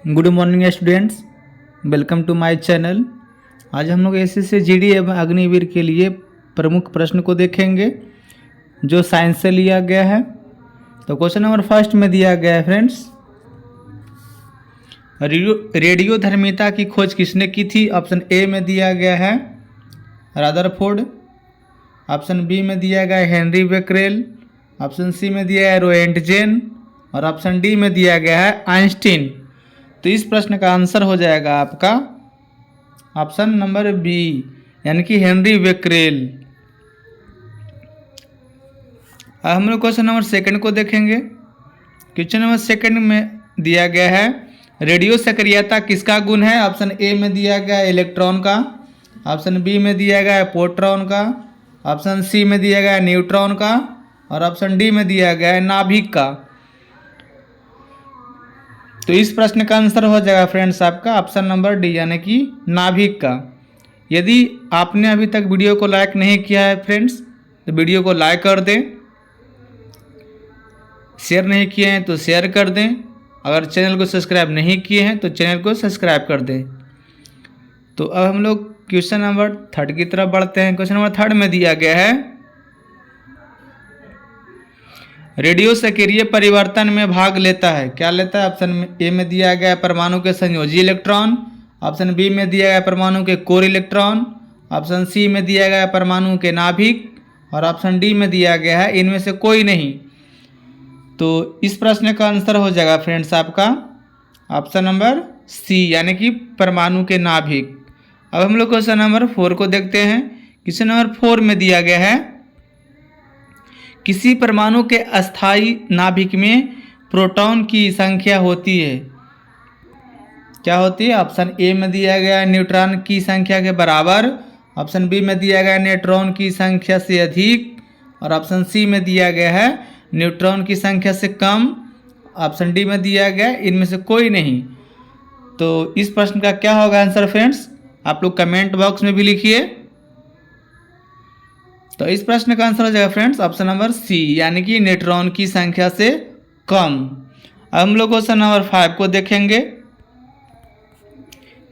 Good morning students, welcome to my channel. आज हम लोग एसएससी जीडी एवं अग्निवीर के लिए प्रमुख प्रश्न को देखेंगे जो साइंस से लिया गया है। तो क्वेश्चन नंबर फर्स्ट में दिया गया है फ्रेंड्स, रेडियोधर्मिता की खोज किसने की थी? ऑप्शन ए में दिया गया है रदरफोर्ड, ऑप्शन बी में दिया गया है हेनरी बेकरेल, ऑप्शन सी में दिया है रोएंटजेन और ऑप्शन डी में दिया गया है आइंस्टीन। तो इस प्रश्न का आंसर हो जाएगा आपका ऑप्शन नंबर बी यानी कि हेनरी बेकरेल। अब हम लोग क्वेश्चन नंबर सेकंड को देखेंगे। क्वेश्चन नंबर सेकंड में दिया गया है रेडियो सक्रियता किसका गुण है? ऑप्शन ए में दिया गया है इलेक्ट्रॉन का, ऑप्शन बी में दिया गया है प्रोटॉन का, ऑप्शन सी में दिया गया है न्यूट्रॉन का और ऑप्शन डी में दिया गया है नाभिक का। तो इस प्रश्न का आंसर हो जाएगा फ्रेंड्स आपका ऑप्शन नंबर डी यानी कि नाभिक का। यदि आपने अभी तक वीडियो को लाइक नहीं किया है फ्रेंड्स तो वीडियो को लाइक कर दें, शेयर नहीं किए हैं तो शेयर कर दें, अगर चैनल को सब्सक्राइब नहीं किए हैं तो चैनल को सब्सक्राइब कर दें। तो अब हम लोग क्वेश्चन नंबर थर्ड की तरफ बढ़ते हैं। क्वेश्चन नंबर थर्ड में दिया गया है रेडियो सक्रिय परिवर्तन में भाग लेता है, क्या लेता है? ऑप्शन ए में दिया गया है परमाणु के संयोजी इलेक्ट्रॉन, ऑप्शन बी में दिया गया है परमाणु के कोर इलेक्ट्रॉन, ऑप्शन सी में दिया गया है परमाणु के नाभिक और ऑप्शन डी में दिया गया है इनमें से कोई नहीं। तो इस प्रश्न का आंसर हो जाएगा फ्रेंड्स आपका ऑप्शन नंबर सी यानी कि परमाणु के नाभिक। अब हम लोग क्वेश्चन नंबर 4 को देखते हैं। क्वेश्चन नंबर 4 में दिया गया है किसी परमाणु के अस्थायी नाभिक में प्रोटॉन की संख्या होती है, क्या होती है? ऑप्शन ए में दिया गया है न्यूट्रॉन की संख्या के बराबर, ऑप्शन बी में दिया गया है न्यूट्रॉन की संख्या से अधिक और ऑप्शन सी में दिया गया है न्यूट्रॉन की संख्या से कम, ऑप्शन डी में दिया गया है इनमें से कोई नहीं। तो इस प्रश्न का क्या होगा आंसर फ्रेंड्स? आप लोग कमेंट बॉक्स में भी लिखिए। तो इस प्रश्न का आंसर हो जाएगा फ्रेंड्स ऑप्शन नंबर सी यानी कि न्यूट्रॉन की संख्या से कम। अब हम लोग क्वेश्चन नंबर 5 को देखेंगे।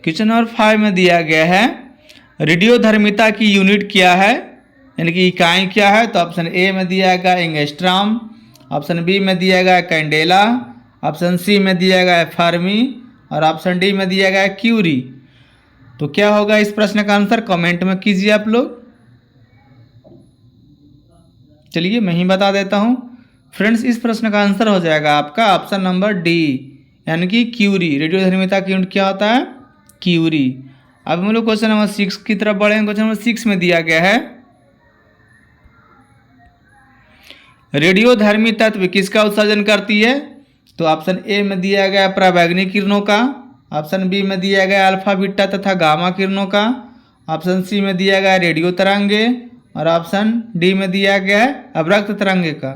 क्वेश्चन नंबर 5 में दिया गया है रेडियोधर्मिता की यूनिट क्या है यानी कि इकाई क्या है? तो ऑप्शन ए में दिया गया एंगस्ट्रॉम, ऑप्शन बी में दिया गया कैंडेला, ऑप्शन सी में दिया गया फर्मी और ऑप्शन डी में दिया गया क्यूरी। तो क्या होगा इस प्रश्न का आंसर? कमेंट में कीजिए आप लोग। चलिए मैं ही बता देता हूँ फ्रेंड्स, इस प्रश्न का आंसर हो जाएगा आपका ऑप्शन नंबर डी यानी कि क्यूरी। रेडियोधर्मिता की यूनिट क्या होता है? क्यूरी। अब हम लोग क्वेश्चन नंबर 6 की तरफ बढ़ेंगे। क्वेश्चन नंबर 6 में दिया गया है रेडियोधर्मी तत्व किसका उत्सर्जन करती है? तो ऑप्शन ए में दिया गया पराबैंगनी किरणों का, ऑप्शन बी में दिया गया अल्फा बीटा तथा गामा किरणों का, ऑप्शन सी में दिया गया रेडियो तरंगे और ऑप्शन डी में दिया गया है अवरक्त तरंगे का।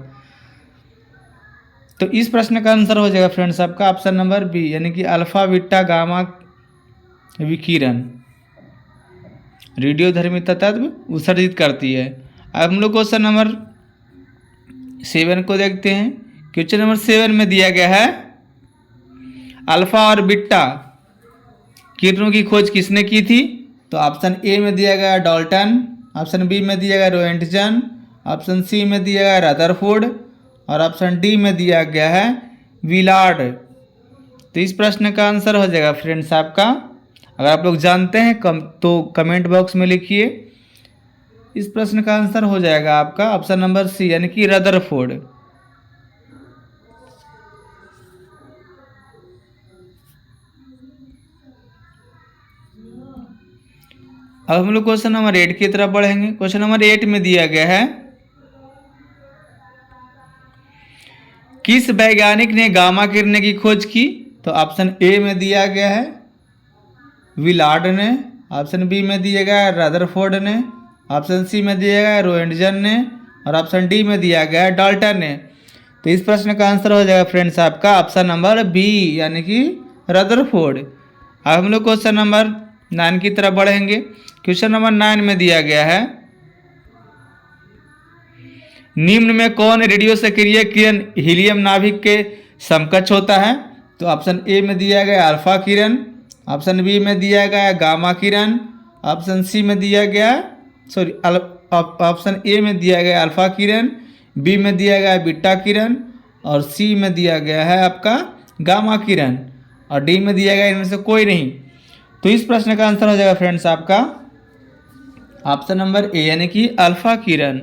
तो इस प्रश्न का आंसर हो जाएगा फ्रेंड्स आपका ऑप्शन नंबर बी यानी कि अल्फा बीटा गामा विकिरण रेडियोधर्मी तत्व उत्सर्जित करती है। अब हम लोग क्वेश्चन नंबर 7 को देखते हैं। क्वेश्चन नंबर 7 में दिया गया है अल्फा और बीटा किरणों की खोज किसने की थी? तो ऑप्शन ए में दिया गया डाल्टन, ऑप्शन बी में दिया गया रोएंटजन, ऑप्शन सी में दिया गया रदरफोर्ड और ऑप्शन डी में दिया गया है विलार्ड। तो इस प्रश्न का आंसर हो जाएगा फ्रेंड्स आपका, अगर आप लोग जानते हैं तो कमेंट बॉक्स में लिखिए। इस प्रश्न का आंसर हो जाएगा आपका ऑप्शन नंबर सी यानी कि रदरफोर्ड। अब हम लोग क्वेश्चन नंबर 8 की तरफ बढ़ेंगे। क्वेश्चन नंबर 8 में दिया गया है किस वैज्ञानिक ने गामा किरणें की खोज की? तो ऑप्शन ए में दिया गया है विलार्ड ने, ऑप्शन बी में दिया गया है रदरफोर्ड ने, ऑप्शन सी में दिया गया है रोएंटजन ने और ऑप्शन डी में दिया गया है डाल्टन ने। तो इस प्रश्न का आंसर हो जाएगा फ्रेंड्स आपका ऑप्शन नंबर बी यानी कि रदरफोर्ड। अब हम लोग क्वेश्चन नंबर 9 की तरफ बढ़ेंगे। क्वेश्चन नंबर 9 में दिया गया है निम्न में कौन रेडियो सक्रिय किरण हीलियम नाभिक के समकक्ष होता है? तो ऑप्शन ए में दिया गया अल्फा किरण, ऑप्शन बी में दिया गया गामा किरण, ऑप्शन सी में दिया गया ऑप्शन ए में दिया गया अल्फा किरण, बी में दिया गया बीटा किरण और सी में दिया गया है आपका गामा किरण और डी में दिया गया इनमें से कोई नहीं। तो इस प्रश्न का आंसर हो जाएगा फ्रेंड्स आपका ऑप्शन नंबर ए यानी कि अल्फा किरण।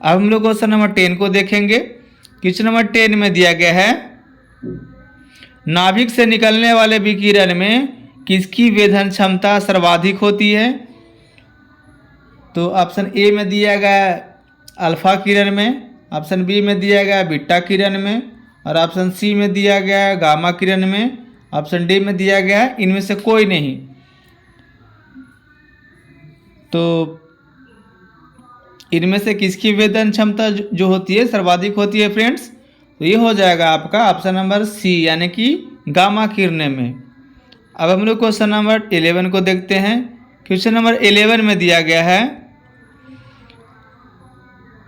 अब हम लोग क्वेश्चन नंबर 10 को देखेंगे। क्वेश्चन नंबर 10 में दिया गया है नाभिक से निकलने वाले विकिरण में किसकी वेधन क्षमता सर्वाधिक होती है। तो ऑप्शन ए में दिया गया अल्फा किरण में, ऑप्शन बी में दिया गया बीटा किरण में और ऑप्शन सी में दिया गया गामा किरण में, ऑप्शन डी में दिया गया इनमें से कोई नहीं। तो इनमें से किसकी वेधन क्षमता जो होती है सर्वाधिक होती है फ्रेंड्स, तो ये हो जाएगा आपका ऑप्शन नंबर सी यानी कि गामा किरणें में। अब हम लोग क्वेश्चन नंबर 11 को देखते हैं। क्वेश्चन नंबर 11 में दिया गया है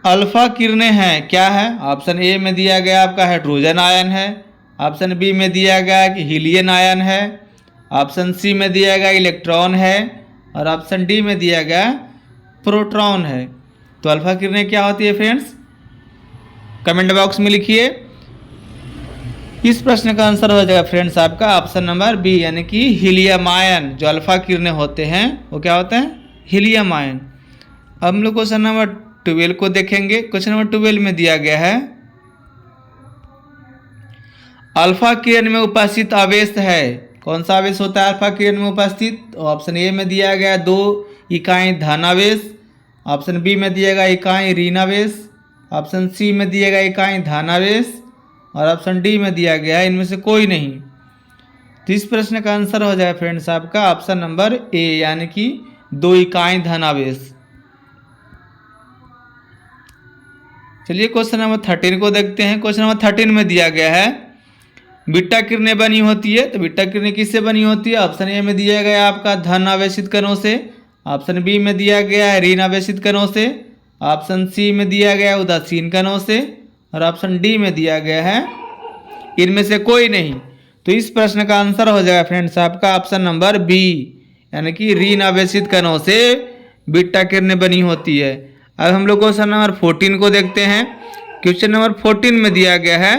अल्फा किरणें हैं क्या है। ऑप्शन ए में दिया गया आपका हाइड्रोजन आयन है, ऑप्शन बी में दिया गया कि हीलियम आयन है, ऑप्शन सी में दिया गया इलेक्ट्रॉन है और ऑप्शन डी में दिया गया प्रोटॉन है। तो अल्फा किरणें क्या होती है फ्रेंड्स, कमेंट बॉक्स में लिखिए। इस प्रश्न का आंसर हो जाएगा फ्रेंड्स आपका ऑप्शन नंबर बी यानी कि हीलियम आयन। जो अल्फा किरणें होते हैं वो क्या होते हैं, हीलियम आयन। अब हम लोग क्वेश्चन नंबर 12 को देखेंगे। क्वेश्चन नंबर 12 में दिया गया है अल्फा किरण में उपस्थित आवेश है। कौन सा आवेश होता है अल्फा किरण में उपस्थित। तो ऑप्शन ए में दिया गया 2 इकाई धनावेश, ऑप्शन बी में दिया गया इकाई ऋणावेश, ऑप्शन सी में दिया गया इकाई धनावेश और ऑप्शन डी में दिया गया है इनमें से कोई नहीं। तो इस प्रश्न का आंसर हो जाएगा फ्रेंड्स आपका ऑप्शन नंबर ए यानी कि 2 इकाई धनावेश। चलिए क्वेश्चन नंबर 13 को देखते हैं। क्वेश्चन नंबर 13 में दिया गया है बीटा किरणें बनी होती है। तो बीटा किरणें किससे बनी होती है। ऑप्शन ए में दिया गया आपका धन आवेशित कणों से, ऑप्शन बी में दिया गया है ऋण आवेशित कणों से, ऑप्शन सी में दिया गया उदासीन कणों से और ऑप्शन डी में दिया गया है इनमें से कोई नहीं। तो इस प्रश्न का आंसर हो जाएगा फ्रेंड्स आपका ऑप्शन नंबर बी यानी कि ऋण आवेशित कणों से बीटा किरणें बनी होती है। अब हम लोग क्वेश्चन नंबर 14 को देखते हैं। क्वेश्चन नंबर 14 में दिया गया है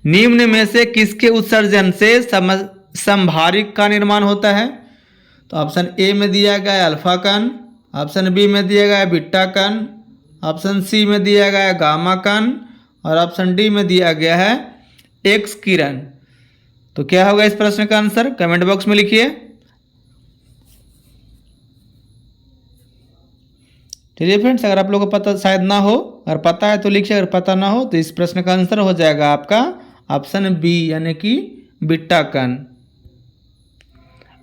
निम्न में से किसके उत्सर्जन से समभारिक का निर्माण होता है। तो ऑप्शन ए में दिया गया है अल्फा कण, ऑप्शन बी में दिया गया है बीटा कण, ऑप्शन सी में दिया गया है गामा कण और ऑप्शन डी में दिया गया है एक्स किरण। तो क्या होगा इस प्रश्न का आंसर, कमेंट बॉक्स में लिखिए। चलिए फ्रेंड्स, अगर आप लोगों को पता शायद ना हो, अगर पता है तो लिखिए, अगर पता ना हो तो इस प्रश्न का आंसर हो जाएगा आपका ऑप्शन बी यानी कि बीटा कण।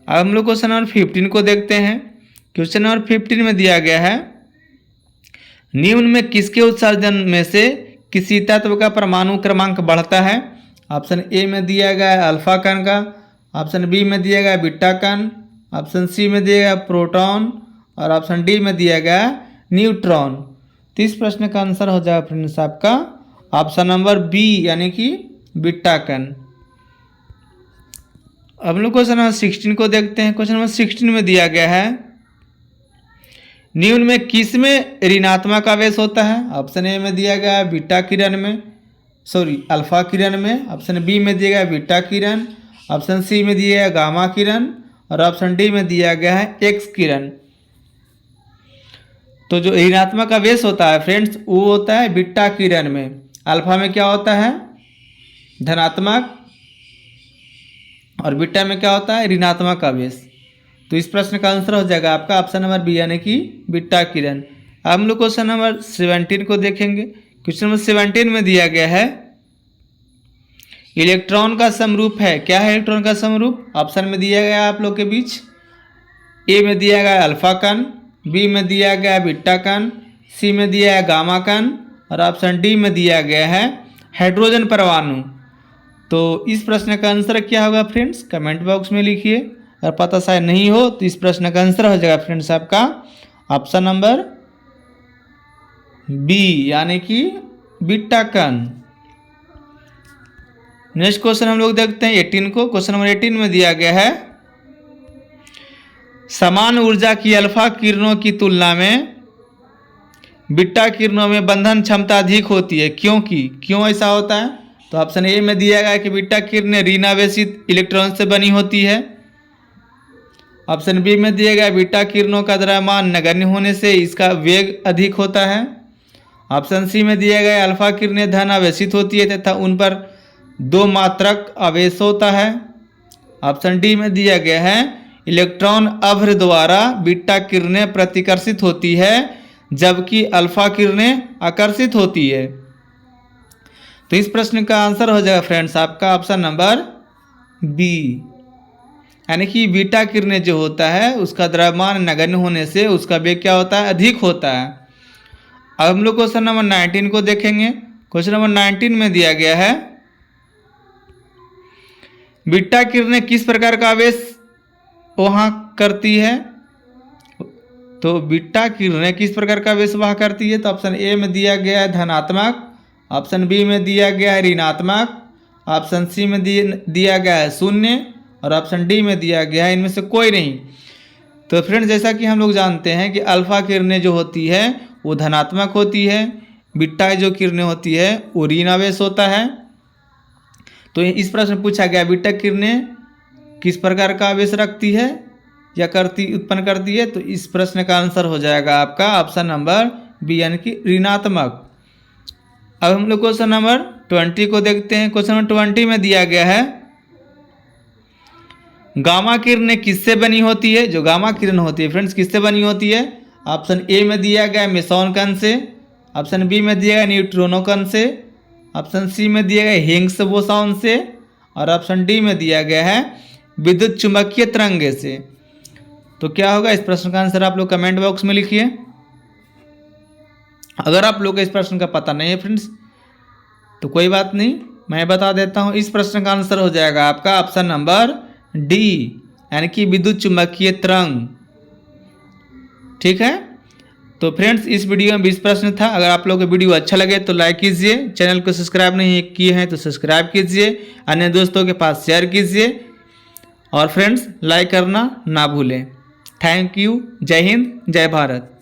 अब हम लोग क्वेश्चन नंबर 15 को देखते हैं। क्वेश्चन नंबर 15 में दिया गया है निम्न में किसके उत्सर्जन में से किसी तत्व का परमाणु क्रमांक बढ़ता है। ऑप्शन ए में दिया गया है अल्फा कण का, ऑप्शन बी में दिया गया है बीटा कण, ऑप्शन सी में दिया गया प्रोटॉन और ऑप्शन डी में दिया गया न्यूट्रॉन। तो इस प्रश्न का आंसर हो जाएगा फ्रेंड्स आपका ऑप्शन नंबर बी यानी कि बीटा कण। अब हम लोग क्वेश्चन नंबर 16 को देखते हैं। क्वेश्चन नंबर 16 में दिया गया है निम्न में किस में ऋणात्मक आवेश होता है। ऑप्शन ए में दिया गया है बीटा किरण में, अल्फा किरण में, ऑप्शन बी में दिया गया है बीटा किरण, ऑप्शन सी में दिया गया है गामा किरण और ऑप्शन डी में दिया गया है एक्स किरण। तो जो ऋणात्मक आवेश होता है फ्रेंड्स वो होता है बीटा किरण में। अल्फा में क्या होता है धनात्मक और बीटा में क्या होता है ऋणात्मक आवेश। तो इस प्रश्न का आंसर हो जाएगा आपका ऑप्शन नंबर बी यानी कि बीटा किरण। अब हम लोग क्वेश्चन नंबर 17 को देखेंगे। क्वेश्चन नंबर 17 में दिया गया है इलेक्ट्रॉन का समरूप है क्या है। इलेक्ट्रॉन का समरूप ऑप्शन में दिया गया आप लोग के बीच, ए में दिया गया अल्फा कण, बी में दिया गया बीटा कण, सी में दिया है गामा कण और ऑप्शन डी में दिया गया है हाइड्रोजन परमाणु। तो इस प्रश्न का आंसर क्या होगा फ्रेंड्स, कमेंट बॉक्स में लिखिए। अगर पता शायद नहीं हो तो इस प्रश्न का आंसर हो जाएगा फ्रेंड्स आपका ऑप्शन नंबर बी यानी कि बीटा कण। नेक्स्ट क्वेश्चन हम लोग देखते हैं 18 को। क्वेश्चन नंबर 18 में दिया गया है समान ऊर्जा की अल्फा किरणों की तुलना में बीटा किरणों में बंधन क्षमता अधिक होती है, क्योंकि क्यों ऐसा होता है? तो ऑप्शन ए में दिया गया है कि बीटा किरणें ऋण आवेशित इलेक्ट्रॉन से बनी होती है। ऑप्शन बी में दिया गया बीटा किरणों का द्रव्यमान नगण्य होने से इसका वेग अधिक होता है। ऑप्शन सी में दिया गया अल्फा किरणें धन आवेशित होती है तथा उन पर 2 मात्रक आवेश होता है। ऑप्शन डी में दिया गया है इलेक्ट्रॉन अभ्र द्वारा बीटा किरणें प्रतिकर्षित होती है जबकि अल्फा किरणें आकर्षित होती है। तो इस प्रश्न का आंसर हो जाएगा फ्रेंड्स आपका ऑप्शन नंबर बी, यानी कि बीटा किरणें जो होता है उसका द्रव्यमान नगण्य होने से उसका वेग क्या होता है? अधिक होता है। अब हम लोग क्वेश्चन नंबर 19 को देखेंगे। क्वेश्चन नंबर 19 में दिया गया है बीटा किरणें किस प्रकार का आवेश वहाँ करती है? तो बीटा किरणें किस प्रकार का आवेश वहाँ करती है? तो ऑप्शन ए में दिया गया है धनात्मक, ऑप्शन बी में दिया गया है ऋणात्मक, ऑप्शन सी में दिया गया है 0 और ऑप्शन डी में दिया गया है इनमें से कोई नहीं। तो फ्रेंड्स जैसा कि हम लोग जानते हैं कि अल्फा किरणें जो होती है वो धनात्मक होती है, बीटा जो किरणें होती है वो ऋण आवेश होता है। तो इस प्रश्न में पूछा गया बीटा किरणें किस प्रकार का आवेश रखती है या उत्पन्न करती है? तो इस प्रश्न का आंसर हो जाएगा आपका ऑप्शन नंबर बी, यानी कि ऋणात्मक। अब हम लोग क्वेश्चन नंबर 20 को देखते हैं। क्वेश्चन नंबर 20 में दिया गया है गामा किरणें किससे बनी होती है? जो गामा किरण होती है फ्रेंड्स किससे बनी होती है? ऑप्शन ए में दिया गया है मेसॉन कण से, ऑप्शन बी में दिया गया न्यूट्रॉनो कण से, ऑप्शन सी में दिया गया हिग्स बोसॉन से और ऑप्शन डी में दिया गया है विद्युत चुंबकीय तरंगे से। तो क्या होगा? इस प्रश्न का आंसर आप लोग कमेंट बॉक्स में लिखिए। अगर आप लोग को इस प्रश्न का पता नहीं है फ्रेंड्स तो कोई बात नहीं, मैं बता देता हूँ। इस प्रश्न का आंसर हो जाएगा आपका ऑप्शन नंबर डी, यानी कि विद्युत चुंबकीय तरंग। ठीक है, तो फ्रेंड्स इस वीडियो में 20 प्रश्न था। अगर आप लोगों को वीडियो अच्छा लगे तो लाइक कीजिए, चैनल को सब्सक्राइब नहीं किए हैं तो सब्सक्राइब कीजिए, अन्य दोस्तों के पास शेयर कीजिए और फ्रेंड्स लाइक करना ना भूलें। Thank you. जय हिंद, जय भारत।